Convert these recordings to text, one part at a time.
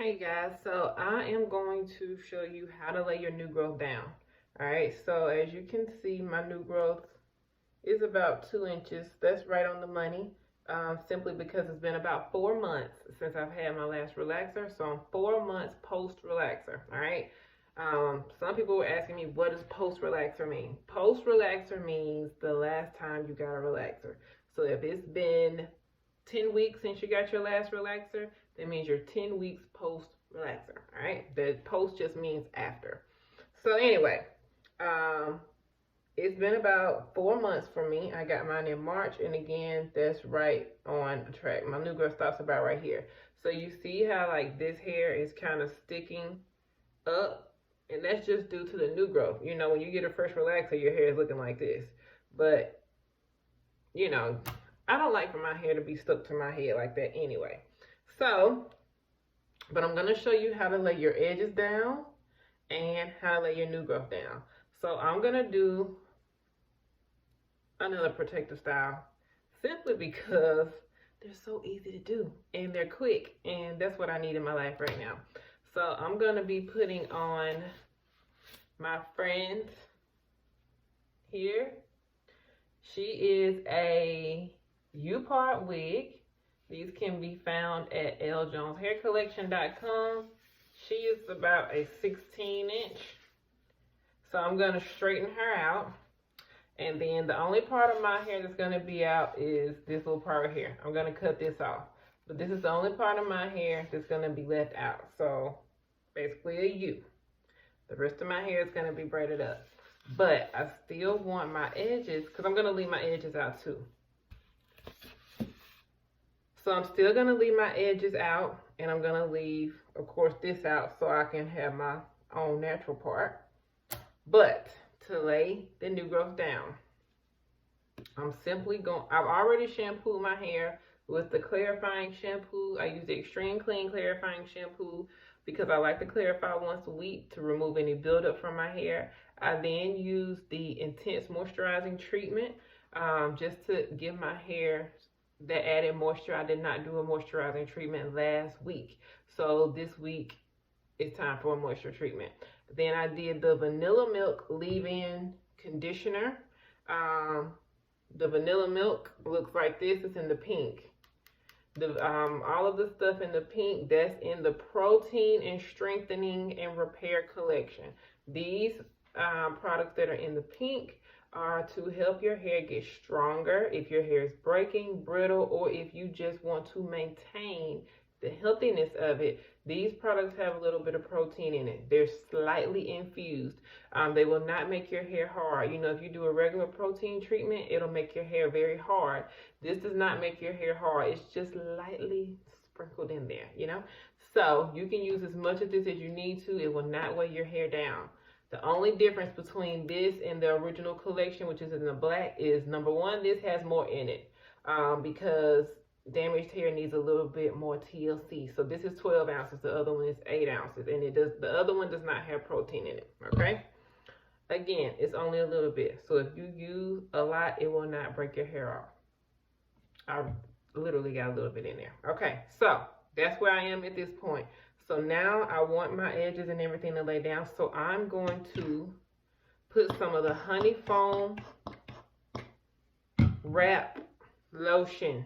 Hey guys, so I am going to show you how to lay your new growth down. Alright, so as you can see, my new growth is about 2 inches. That's right on the money, simply because it's been about 4 months since I've had my last relaxer. So I'm 4 months post relaxer. Alright, some people were asking me, what does post relaxer mean? Post relaxer means the last time you got a relaxer. So if it's been 10 weeks since you got your last relaxer, that means you're 10 weeks post relaxer. All right, the post just means after. So anyway, it's been about 4 months for me. I got mine in March, and again, that's right on the track. My new growth stops about right here. So you see how like this hair is kind of sticking up, and that's just due to the new growth. You know, when you get a fresh relaxer, your hair is looking like this. But you know, I don't like for my hair to be stuck to my head like that anyway. So, but I'm going to show you how to lay your edges down and how to lay your new growth down. So I'm going to do another protective style simply because they're so easy to do and they're quick, and that's what I need in my life right now. So I'm going to be putting on my friend here. She is a U-part wig. These can be found at ljoneshaircollection.com. She is about a 16-inch. So I'm going to straighten her out. And then the only part of my hair that's going to be out is this little part right here. I'm going to cut this off. But this is the only part of my hair that's going to be left out. So basically a U. The rest of my hair is going to be braided up. But I still want my edges, because I'm going to leave my edges out too. So I'm still going to leave my edges out, and I'm going to leave, of course, this out so I can have my own natural part. But to lay the new growth down, I'm simply going, I've already shampooed my hair with the clarifying shampoo. I use the Extreme Clean Clarifying Shampoo because I like to clarify once a week to remove any buildup from my hair. I then use the Intense Moisturizing Treatment just to give my hair that added moisture. I did not do a moisturizing treatment last week, so this week it's time for a moisture treatment. Then I did the Vanilla Milk Leave-In Conditioner. The Vanilla Milk looks like this. It's in the pink. All of the stuff in the pink, that's in the Protein and Strengthening and Repair collection. These products that are in the pink are to help your hair get stronger if your hair is breaking, brittle, or if you just want to maintain the healthiness of it. These products have a little bit of protein in it. They're slightly infused. They will not make your hair hard. You know, if you do a regular protein treatment, it'll make your hair very hard. This does not make your hair hard. It's just lightly sprinkled in there, you know? So you can use as much of this as you need to. It will not weigh your hair down. The only difference between this and the original collection, which is in the black, is number one, this has more in it because damaged hair needs a little bit more TLC. So this is 12 ounces. The other one is 8 ounces, and the other one does not have protein in it. Okay. Again, it's only a little bit. So if you use a lot, it will not break your hair off. I literally got a little bit in there. Okay. So that's where I am at this point. So now I want my edges and everything to lay down. So I'm going to put some of the Honey Foam Wrap Lotion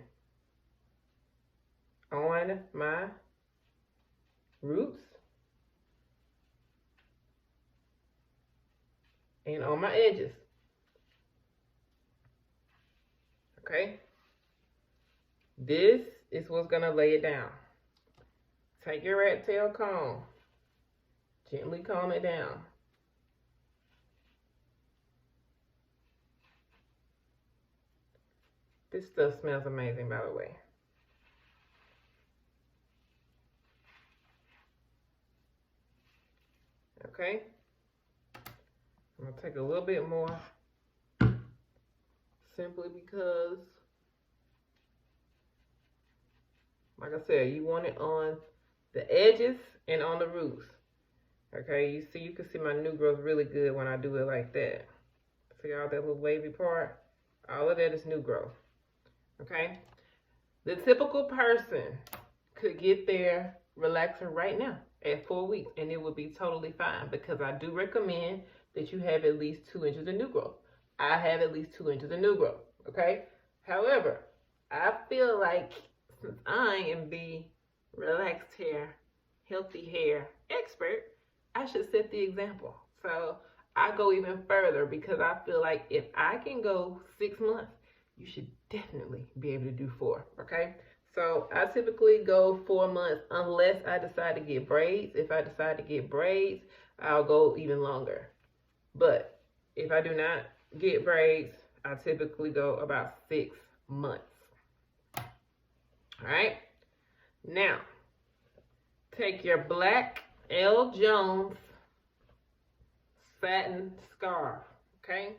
on my roots and on my edges. Okay. This is what's going to lay it down. Take your rat tail comb, gently comb it down. This stuff smells amazing, by the way. Okay, I'm gonna take a little bit more, simply because, like I said, you want it on the edges and on the roots. Okay, you can see my new growth really good when I do it like that. See all that little wavy part? All of that is new growth. Okay, the typical person could get their relaxer right now at 4 weeks, and it would be totally fine, because I do recommend that you have at least 2 inches of new growth. I have at least 2 inches of new growth, okay? However, I feel like since I am the relaxed hair, healthy hair expert, I should set the example. So I go even further, because I feel like if I can go 6 months, you should definitely be able to do 4, okay? So I typically go 4 months unless I decide to get braids. If I decide to get braids, I'll go even longer. But if I do not get braids, I typically go about 6 months. All right. Now, take your black L. Jones satin scarf, okay?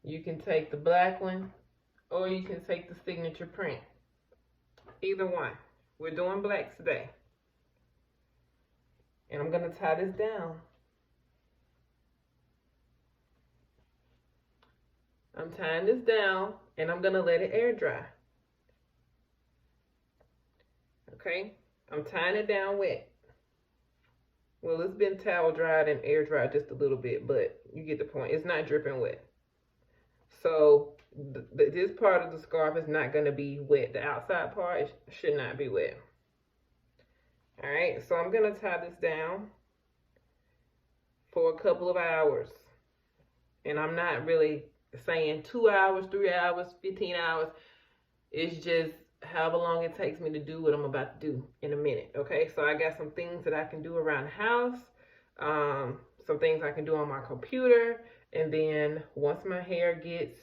You can take the black one, or you can take the signature print. Either one. We're doing blacks today. And I'm going to tie this down. I'm tying this down, and I'm going to let it air dry. Okay? I'm tying it down wet. Well, it's been towel dried and air dried just a little bit, but you get the point. It's not dripping wet. So this part of the scarf is not going to be wet. The outside part should not be wet. All right, so I'm going to tie this down for a couple of hours. And I'm not really saying 2 hours, 3 hours, 15 hours. It's just however long it takes me to do what I'm about to do in a minute. Okay, so I got some things that I can do around the house, some things I can do on my computer, and then once my hair gets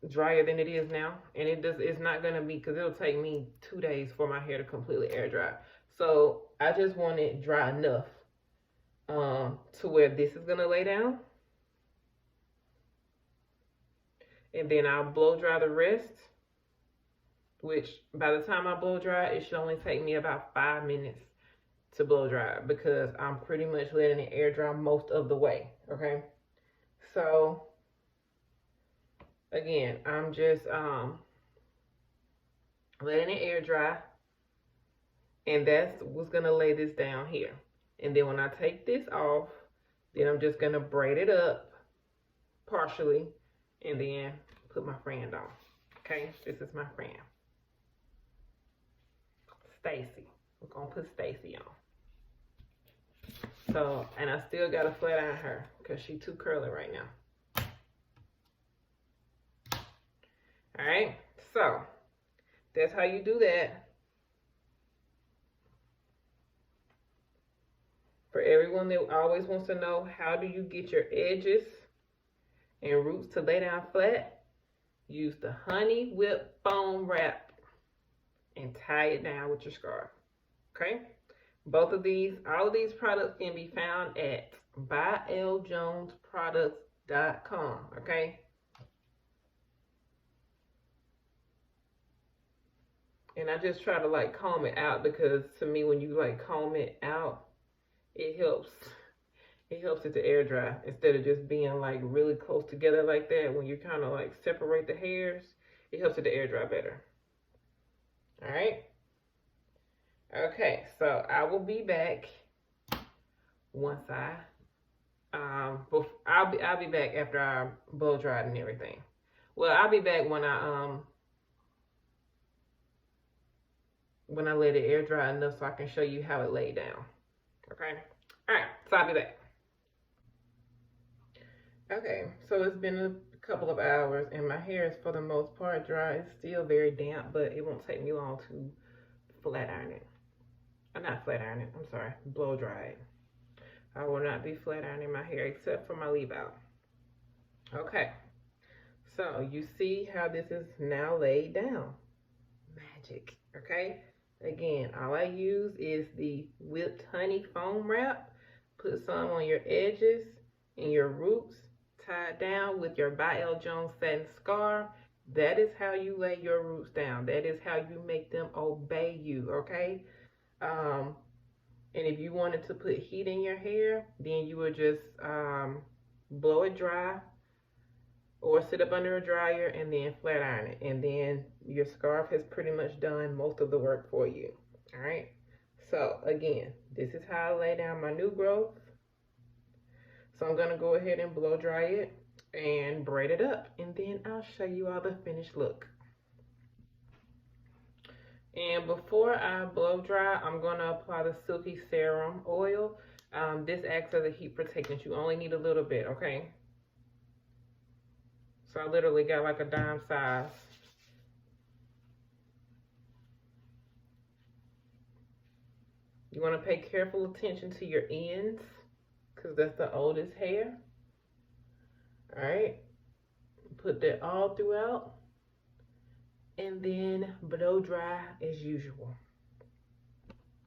drier than it is now, and it's not gonna be, because it'll take me 2 days for my hair to completely air dry. So I just want it dry enough to where this is gonna lay down, and then I'll blow dry the rest, which by the time I blow dry, it should only take me about 5 minutes to blow dry, because I'm pretty much letting it air dry most of the way. Okay, so again, I'm just letting it air dry, and that's what's gonna lay this down here. And then when I take this off, then I'm just gonna braid it up partially, and then put my friend on. Okay, this is my friend, Stacy. We're gonna put Stacy on. So, and I still gotta flat iron her because she's too curly right now. All right, so that's how you do that. For everyone that always wants to know, how do you get your edges and roots to lay down flat? Use the honey whip foam wrap and tie it down with your scarf. Okay? Both of these, all of these products can be found at byljonesproducts.com. Okay? And I just try to like comb it out, because to me, when you like comb it out, it helps it to air dry, instead of just being like really close together like that. When you kind of like separate the hairs, it helps it to air dry better. All right. Okay, so I will be back once I'll be back after I blow dried and everything. Well, I'll be back when I let it air dry enough so I can show you how it laid down. Okay. All right, so I'll be back. Okay, so it's been a couple of hours, and my hair is for the most part dry. It's still very damp, but it won't take me long to flat iron it. Not flat iron it, I'm sorry, blow dry it. I will not be flat ironing my hair except for my leave out. Okay, so you see how this is now laid down. Magic, okay? Again, all I use is the whipped honey foam wrap. Put some on your edges and your roots, tie it down with your by L. Jones satin scarf. That is how you lay your roots down. That is how you make them obey you, okay? And if you wanted to put heat in your hair, then you would just blow it dry or sit up under a dryer and then flat iron it. And then your scarf has pretty much done most of the work for you. All right. So again, this is how I lay down my new growth. So I'm going to go ahead and blow dry it and braid it up. And then I'll show you all the finished look. And before I blow dry, I'm going to apply the Silky Serum Oil. This acts as a heat protectant. You only need a little bit, okay? So I literally got like a dime size. You want to pay careful attention to your ends because that's the oldest hair. All right. Put that all throughout and then blow dry as usual.